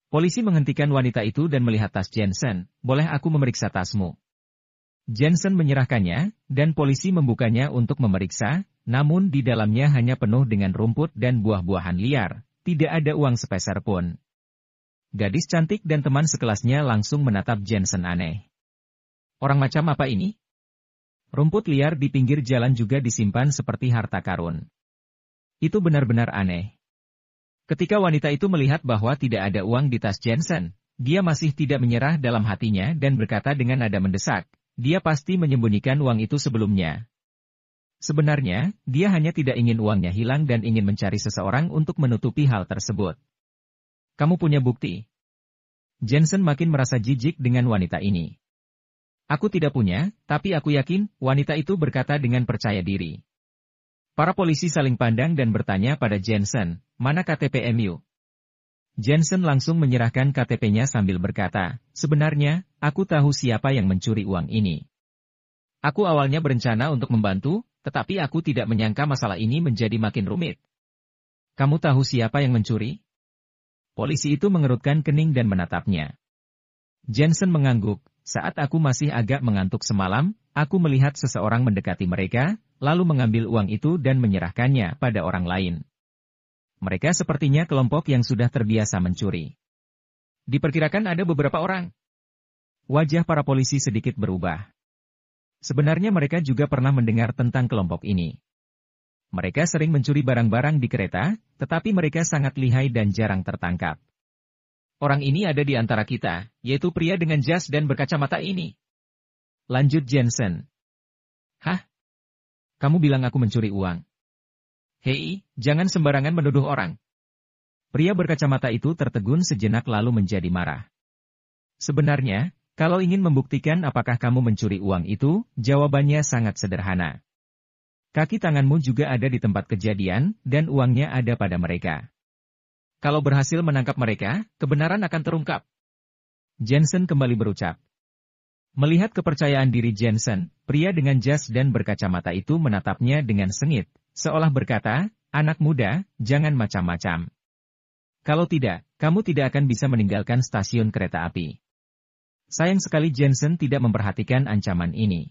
Polisi menghentikan wanita itu dan melihat tas Jensen. Boleh aku memeriksa tasmu? Jensen menyerahkannya, dan polisi membukanya untuk memeriksa, namun di dalamnya hanya penuh dengan rumput dan buah-buahan liar. Tidak ada uang sepeser pun. Gadis cantik dan teman sekelasnya langsung menatap Jensen aneh. Orang macam apa ini? Rumput liar di pinggir jalan juga disimpan seperti harta karun. Itu benar-benar aneh. Ketika wanita itu melihat bahwa tidak ada uang di tas Jensen, dia masih tidak menyerah dalam hatinya dan berkata dengan nada mendesak, dia pasti menyembunyikan uang itu sebelumnya. Sebenarnya, dia hanya tidak ingin uangnya hilang dan ingin mencari seseorang untuk menutupi hal tersebut. Kamu punya bukti? Jensen makin merasa jijik dengan wanita ini. Aku tidak punya, tapi aku yakin, wanita itu berkata dengan percaya diri. Para polisi saling pandang dan bertanya pada Jensen, mana KTP-mu? Jensen langsung menyerahkan KTP-nya sambil berkata, sebenarnya, aku tahu siapa yang mencuri uang ini. Aku awalnya berencana untuk membantu, tetapi aku tidak menyangka masalah ini menjadi makin rumit. Kamu tahu siapa yang mencuri? Polisi itu mengerutkan kening dan menatapnya. Jensen mengangguk, saat aku masih agak mengantuk semalam, aku melihat seseorang mendekati mereka, lalu mengambil uang itu dan menyerahkannya pada orang lain. Mereka sepertinya kelompok yang sudah terbiasa mencuri. Diperkirakan ada beberapa orang. Wajah para polisi sedikit berubah. Sebenarnya mereka juga pernah mendengar tentang kelompok ini. Mereka sering mencuri barang-barang di kereta, tetapi mereka sangat lihai dan jarang tertangkap. Orang ini ada di antara kita, yaitu pria dengan jas dan berkacamata ini. Lanjut Jensen. Hah? Kamu bilang aku mencuri uang? Hei, jangan sembarangan menuduh orang. Pria berkacamata itu tertegun sejenak lalu menjadi marah. Sebenarnya, kalau ingin membuktikan apakah kamu mencuri uang itu, jawabannya sangat sederhana. Kaki tanganmu juga ada di tempat kejadian, dan uangnya ada pada mereka. Kalau berhasil menangkap mereka, kebenaran akan terungkap. Jensen kembali berucap. Melihat kepercayaan diri Jensen, pria dengan jas dan berkacamata itu menatapnya dengan sengit, seolah berkata, anak muda, jangan macam-macam. Kalau tidak, kamu tidak akan bisa meninggalkan stasiun kereta api. Sayang sekali Jensen tidak memperhatikan ancaman ini.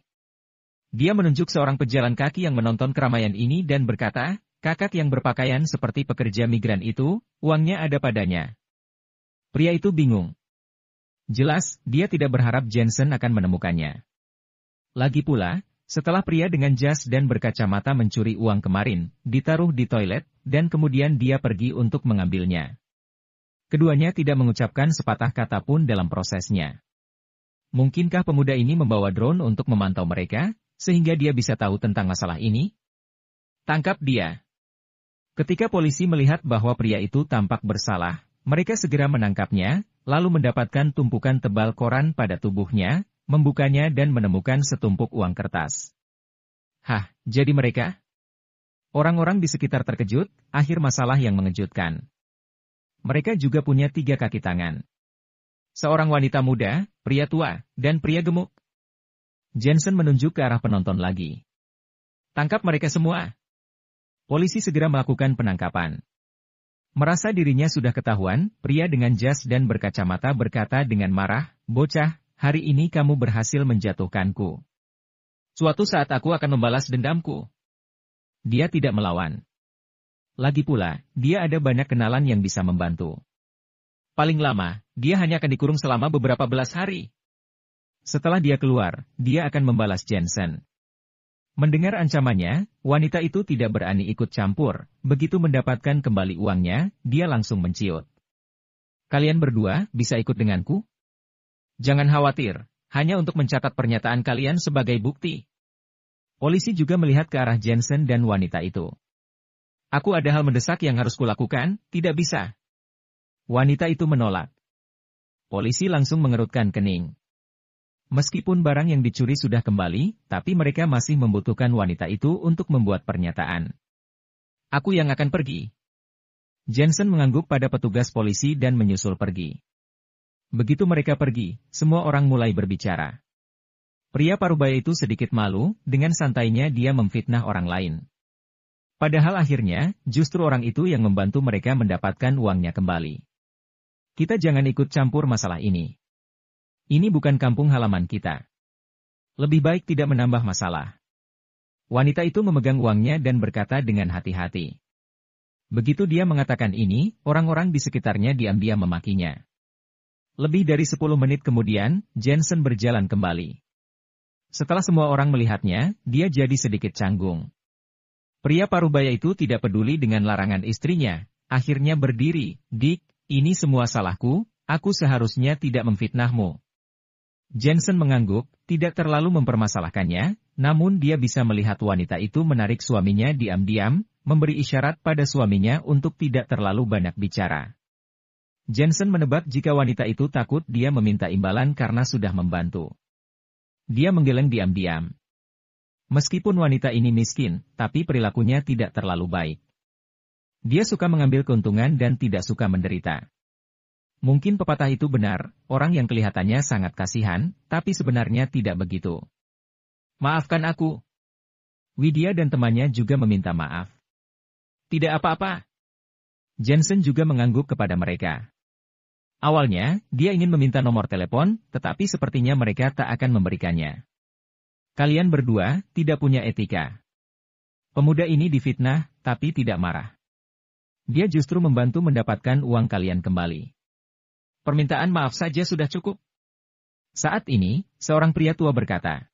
Dia menunjuk seorang pejalan kaki yang menonton keramaian ini dan berkata, kakak yang berpakaian seperti pekerja migran itu, uangnya ada padanya. Pria itu bingung. Jelas, dia tidak berharap Jensen akan menemukannya. Lagi pula, setelah pria dengan jas dan berkacamata mencuri uang kemarin, ditaruh di toilet, dan kemudian dia pergi untuk mengambilnya. Keduanya tidak mengucapkan sepatah kata pun dalam prosesnya. Mungkinkah pemuda ini membawa drone untuk memantau mereka, sehingga dia bisa tahu tentang masalah ini? Tangkap dia. Ketika polisi melihat bahwa pria itu tampak bersalah, mereka segera menangkapnya, lalu mendapatkan tumpukan tebal koran pada tubuhnya, membukanya dan menemukan setumpuk uang kertas. Hah, jadi mereka? Orang-orang di sekitar terkejut, akhir masalah yang mengejutkan. Mereka juga punya 3 kaki tangan. Seorang wanita muda, pria tua, dan pria gemuk. Jensen menunjuk ke arah penonton lagi. Tangkap mereka semua. Polisi segera melakukan penangkapan. Merasa dirinya sudah ketahuan, pria dengan jas dan berkacamata berkata dengan marah, bocah, hari ini kamu berhasil menjatuhkanku. Suatu saat aku akan membalas dendamku. Dia tidak melawan. Lagi pula, dia ada banyak kenalan yang bisa membantu. Paling lama, dia hanya akan dikurung selama beberapa belas hari. Setelah dia keluar, dia akan membalas Jensen. Mendengar ancamannya, wanita itu tidak berani ikut campur, begitu mendapatkan kembali uangnya, dia langsung menciut. Kalian berdua bisa ikut denganku? Jangan khawatir, hanya untuk mencatat pernyataan kalian sebagai bukti. Polisi juga melihat ke arah Jensen dan wanita itu. Aku ada hal mendesak yang harus kulakukan, tidak bisa. Wanita itu menolak. Polisi langsung mengerutkan kening. Meskipun barang yang dicuri sudah kembali, tapi mereka masih membutuhkan wanita itu untuk membuat pernyataan. Aku yang akan pergi. Jensen mengangguk pada petugas polisi dan menyusul pergi. Begitu mereka pergi, semua orang mulai berbicara. Pria parubaya itu sedikit malu, dengan santainya dia memfitnah orang lain. Padahal akhirnya, justru orang itu yang membantu mereka mendapatkan uangnya kembali. Kita jangan ikut campur masalah ini. Ini bukan kampung halaman kita. Lebih baik tidak menambah masalah. Wanita itu memegang uangnya dan berkata dengan hati-hati. Begitu dia mengatakan ini, orang-orang di sekitarnya diam-diam memakinya. Lebih dari 10 menit kemudian, Jensen berjalan kembali. Setelah semua orang melihatnya, dia jadi sedikit canggung. Pria parubaya itu tidak peduli dengan larangan istrinya, akhirnya berdiri, Dick, ini semua salahku, Aku seharusnya tidak memfitnahmu. Jensen mengangguk, tidak terlalu mempermasalahkannya, namun dia bisa melihat wanita itu menarik suaminya diam-diam, memberi isyarat pada suaminya untuk tidak terlalu banyak bicara. Jensen menebak jika wanita itu takut dia meminta imbalan karena sudah membantu. Dia menggeleng diam-diam. Meskipun wanita ini miskin, tapi perilakunya tidak terlalu baik. Dia suka mengambil keuntungan dan tidak suka menderita. Mungkin pepatah itu benar, orang yang kelihatannya sangat kasihan, tapi sebenarnya tidak begitu. Maafkan aku. Widya dan temannya juga meminta maaf. Tidak apa-apa. Jensen juga mengangguk kepada mereka. Awalnya, dia ingin meminta nomor telepon, tetapi sepertinya mereka tak akan memberikannya. Kalian berdua tidak punya etika. Pemuda ini difitnah, tapi tidak marah. Dia justru membantu mendapatkan uang kalian kembali. Permintaan maaf saja sudah cukup. Saat ini, seorang pria tua berkata,